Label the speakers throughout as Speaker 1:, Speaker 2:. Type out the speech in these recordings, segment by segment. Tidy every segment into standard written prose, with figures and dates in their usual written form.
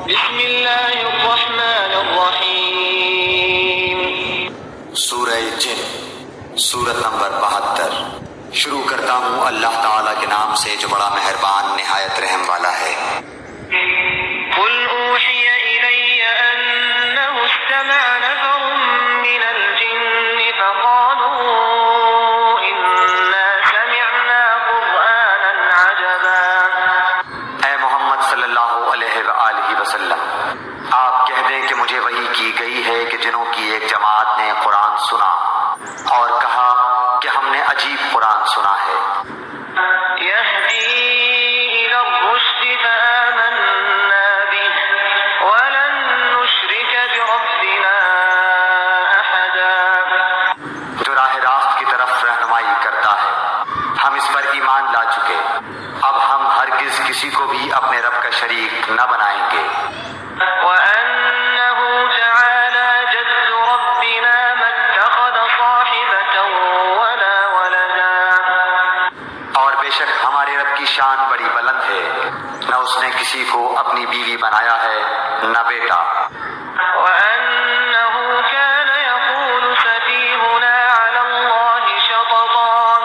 Speaker 1: بسم اللہ الرحمن الرحیم۔
Speaker 2: سورہ جن، سورت نمبر 72۔ شروع کرتا ہوں اللہ تعالیٰ کے نام سے جو بڑا مہربان نہایت رحم والا ہے۔
Speaker 1: قل اوحی الی انہ استمع نفر من الجن فقالوا انا سمعنا قرآنا عجبا۔
Speaker 2: اے محمد صلی اللہ علیہ وآلہ وسلم، آپ کہہ دیں کہ مجھے وحی کی گئی ہے کہ جنوں کی ایک جماعت نے قرآن سنا اور کہا کہ ہم نے عجیب قرآن سنا ہے۔
Speaker 1: یہدی الی الرشد فآمنا به ولن نشرک بربنا احدا۔
Speaker 2: جو راہ راست کی طرف رہنمائی کرتا ہے، ہم اس پر ایمان لا چکے، اب ہم ہرگز کسی کو بھی اپنے رب کا شریک نہ بنائیں گے۔
Speaker 1: وأنه تعالى جد ربنا ما اتخذ صاحبة ولا ولدا۔
Speaker 2: اور بے شک ہمارے رب کی شان بڑی بلند ہے، نہ اس نے کسی کو اپنی بیوی بنایا ہے نہ بیٹا۔
Speaker 1: وأنه كان يقول سفيهنا على الله شططا۔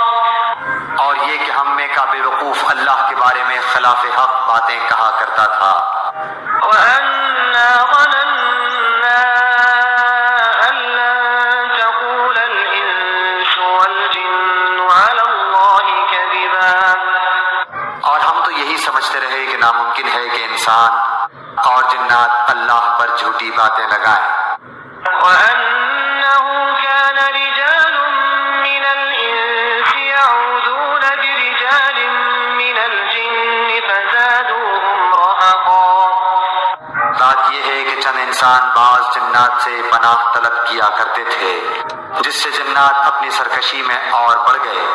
Speaker 2: اور یہ کہ ہم میں کا بے وقوف اللہ کے بارے میں خلاف حق باتیں کہا کرتا تھا۔
Speaker 1: وأنا ظننا أن لن تقول الإنس والجن على الله كذبا۔
Speaker 2: اور ہم تو یہی سمجھتے رہے کہ ناممکن ہے کہ انسان اور جنات اللہ پر جھوٹی باتیں لگائیں۔
Speaker 1: وأنه كان رجال من الإنس يعوذون برجال من الجن فزادوهم رهقا۔
Speaker 2: بات یہ ہے کہ چند انسان بعض جنات سے پناہ طلب کیا کرتے تھے، جس سے جنات اپنی سرکشی میں اور بڑھ گئے۔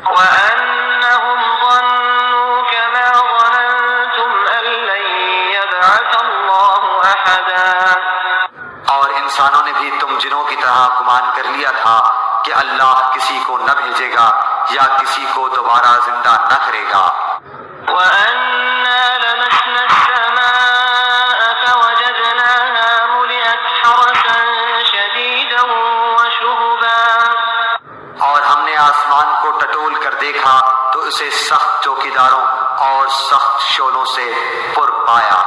Speaker 1: وأنهم ظنوا كما ظننتم أن لن يبعث الله أحدا۔
Speaker 2: اور انسانوں نے بھی تم جنوں کی طرح گمان کر لیا تھا کہ اللہ کسی کو نہ بھیجے گا یا کسی کو دوبارہ زندہ نہ کرے گا۔
Speaker 1: وأنا لمسنا السماء فوجدناها ملئت حرسا شديدا وشهبا۔
Speaker 2: اور ہم نے آسمان کو ٹٹول کر دیکھا تو اسے سخت چوکیداروں اور سخت شعلوں سے پر پایا۔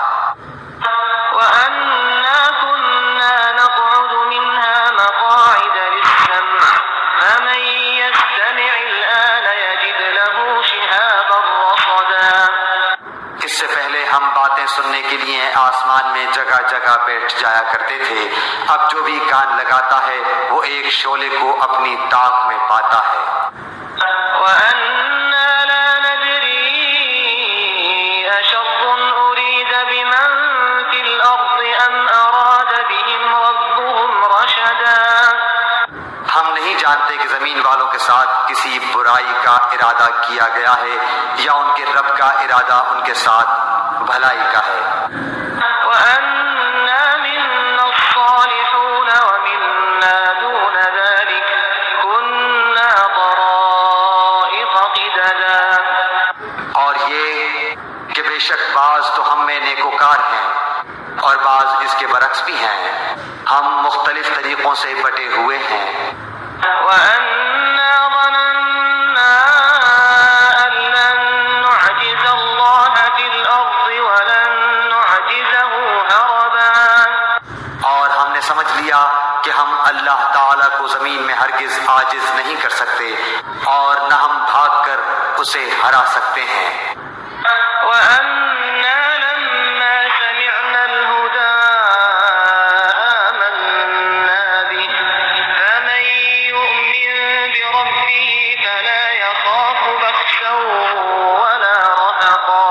Speaker 1: وأنا كنا نقعد منها مقاعد للسمع فمن يستمع الآن يجد له شهابا رصدا۔
Speaker 2: اس سے پہلے ہم باتیں سننے کے لیے آسمان میں جگہ جگہ بیٹھ جایا کرتے تھے، اب جو بھی کان لگاتا ہے وہ ایک شعلے کو اپنی طاق میں پاتا ہے۔
Speaker 1: وأنا لا ندري أشر أريد بمن في الأرض أم أراد بهم ربهم رشدا۔
Speaker 2: ہم نہیں جانتے کہ زمین والوں کے ساتھ کسی برائی کا ارادہ کیا گیا ہے یا ان کے رب کا ارادہ ان کے ساتھ بھلائی کا ہے۔
Speaker 1: وأنا منا الصالحون ومنا دون ذلك كنا طرائق قددا۔
Speaker 2: اور یہ کہ بے شک بعض تو ہم میں نیکوکار ہیں اور بعض اس کے برعکس بھی ہیں، ہم مختلف طریقوں سے بٹے ہوئے ہیں۔
Speaker 1: وأنا ظننا أن لن نعجز الله في الأرض ولن نعجزه هربا۔
Speaker 2: اور ہم نے سمجھ لیا کہ ہم اللہ تعالیٰ کو زمین میں ہرگز عاجز نہیں کر سکتے اور نہ ہم بھاگ کر اسے ہرا سکتے ہیں۔
Speaker 1: وأنا لما سمعنا الهدى آمنا به فمن يؤمن بربه فلا يخاف بخسا ولا رهقا۔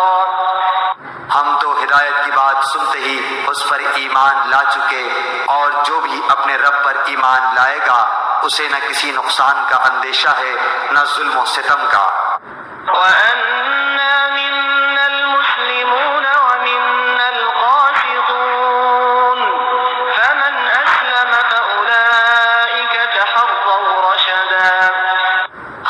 Speaker 2: ہم تو ہدایت کی بات سنتے ہی اس پر ایمان لا چکے، اور جو بھی اپنے رب پر ایمان لائے گا اسے نہ کسی نقصان کا اندیشہ ہے نہ ظلم و ستم کا۔
Speaker 1: وأنا منا المسلمون ومنا القاسطون فمن أسلم فأولئك تحروا رشدا۔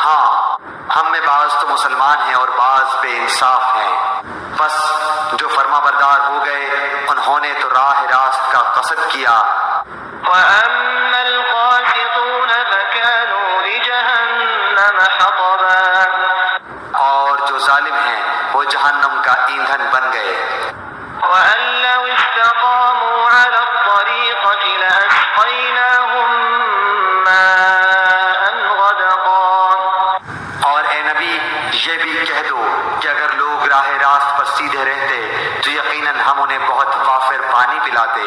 Speaker 2: ہاں، ہم میں بعض تو مسلمان ہیں اور بعض بے انصاف ہیں، بس جو فرما بردار ہو گئے انہوں نے تو راہ راست کا قصد کیا،
Speaker 1: وأما القاسطون فكانوا لجهنم حطبا،
Speaker 2: اور جو ظالم ہیں وہ جہنم کا ایندھن بن گئے۔
Speaker 1: وأن لو استقاموا على الطريقة لأسقيناهم ماء غدقا،
Speaker 2: اور اے نبی یہ بھی کہہ دو کہ اگر لوگ راہ راست پر سیدھے رہتے تو یقیناً ہم انہیں بہت وافر پانی پلاتے،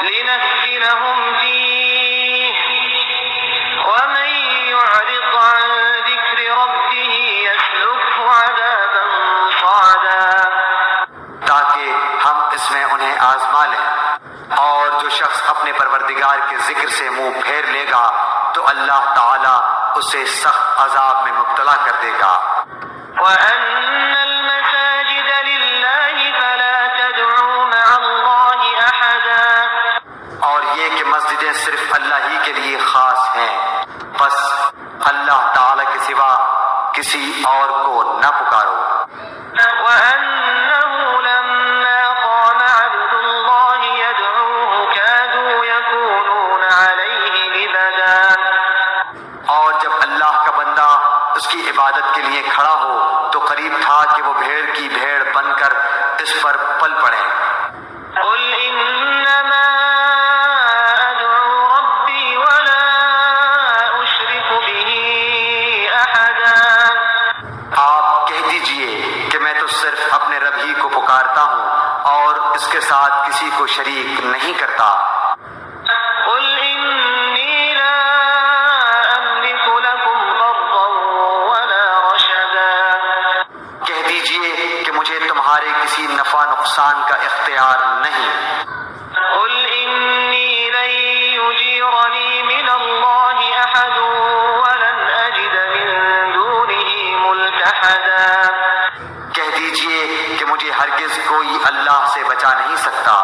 Speaker 1: لنفتنهم فيه ومن يعرض عن ذكر ربه يسلكه عذابا صعدا،
Speaker 2: تاکہ ہم اس میں انہیں آزما لیں، اور جو شخص اپنے پروردگار کے ذکر سے منہ پھیر لے گا تو اللہ تعالی اسے سخت عذاب میں مبتلا کر دے گا۔
Speaker 1: وأن المساجد لله فلا تدعوا مع الله أحدا،
Speaker 2: اور یہ کہ مسجدیں صرف اللہ ہی کے لیے خاص ہیں، بس اللہ تعالی کے سوا کسی اور کو نہ پکارو۔
Speaker 1: وأنه لما قام عبد الله يدعوه كادوا يكونون عليه لبدا،
Speaker 2: اور جب اللہ کا بندہ اس کی عبادت کے لیے کھڑا ہو تو قریب تھا کہ وہ بھیڑ کی بھیڑ بن کر اس پر پل پڑیں۔
Speaker 1: قل إنما أدعو ربي ولا أشرك به أحدا،
Speaker 2: آپ کہہ دیجئے کہ میں تو صرف اپنے رب ہی کو پکارتا ہوں اور اس کے ساتھ کسی کو شریک نہیں کرتا۔
Speaker 1: قل إني لا أملك لكم ضرا ولا رشدا،
Speaker 2: کہہ دیجئے کہ مجھے تمہارے کسی نفع نقصان کا اختیار نہیں۔
Speaker 1: قل إني لن يجيرني من الله أحد ولن أجد من دونه ملتحدا،
Speaker 2: کہہ دیجئے کہ مجھے ہرگز کوئی اللہ سے بچا نہیں سکتا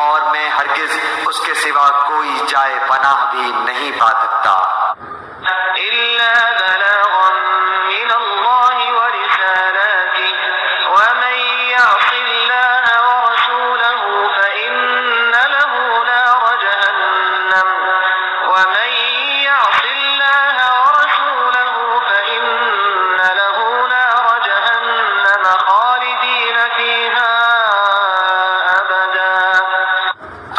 Speaker 2: اور میں ہرگز اس کے سوا کوئی جائے پناہ بھی نہیں پا سکتا،
Speaker 1: إلا بلاغا من الله ورسالاته، ومن يعص الله ورسوله فإن له نار جهنم، ومن يعص الله ورسوله فإن له نار جهنم خالدين فيها أبدا،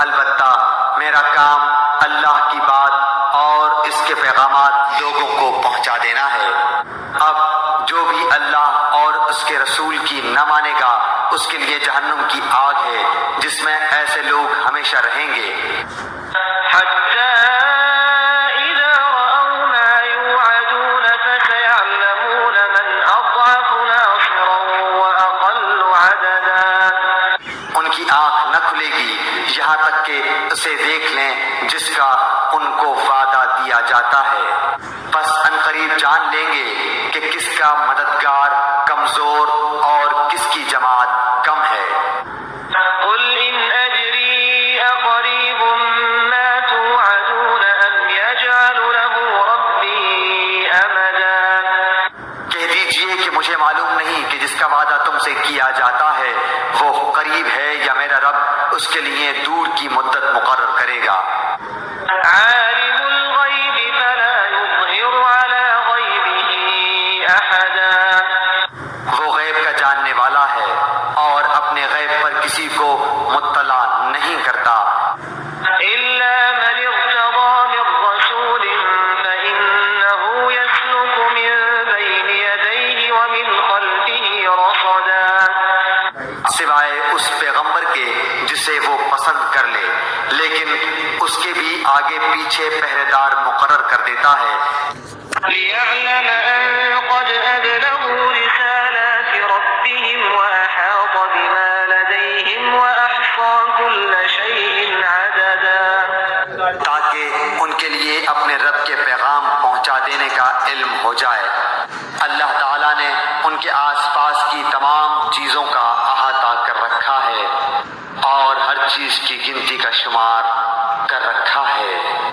Speaker 2: البتہ میرا کام اللہ کی بات اور اس کے پیغامات لوگوں کو پہنچا دینا ہے۔ اب جو بھی اللہ اور اس کے رسول کی نہ مانے گا اس کے لیے جہنم کی آگ ہے جس میں ایسے لوگ ہمیشہ رہیں گے۔
Speaker 1: حتى إذا رأوا ما يوعدون فسيعلمون من أضعف ناصرا وأقل عددا،
Speaker 2: ان کی آنکھ نہ کھلے گی یہاں تک کہ اسے دیکھ لیں جس کا ان کو وعدہ دیا جاتا ہے، بس عنقریب جان لیں گے کہ کس کا مددگار کمزور اور کس کی جماعت کم ہے۔
Speaker 1: قل إن أدري أقريب ما توعدون أم يجعل له ربي أمدا،
Speaker 2: کہہ دیجئے کہ مجھے معلوم نہیں کہ جس کا وعدہ تم سے کیا جاتا ہے وہ قریب ہے یا میرا رب اس کے لیے دور کی مدت مقرر کرے گا۔
Speaker 1: عالم الغيب فلا يظهر على غيبه أحدا،
Speaker 2: وہ غیب کا جاننے والا ہے اور اپنے غیب پر کسی کو مطلع نہیں کرتا،
Speaker 1: إلا من ارتضى من رسول فإنه يسلك من بين يديه ومن خلفه رصدا،
Speaker 2: سوائے اس پیغمبر کے جسے وہ پسند کر لے، لیکن اس کے بھی آگے پیچھے پہرے دار مقرر کر دیتا ہے،
Speaker 1: ليعلم أن قد أبلغوا رسالات ربهم وأحاط بما لديهم وأحصى كل شيء عددا،
Speaker 2: تاکہ ان کے لیے اپنے رب کے پیغام پہنچا دینے کا علم ہو جائے۔ اللہ تعالیٰ نے ان کے آس پاس کی تمام چیزوں کا احاطہ کر رکھا ہے اور ہر چیز کی گنتی کا شمار کر رکھا ہے۔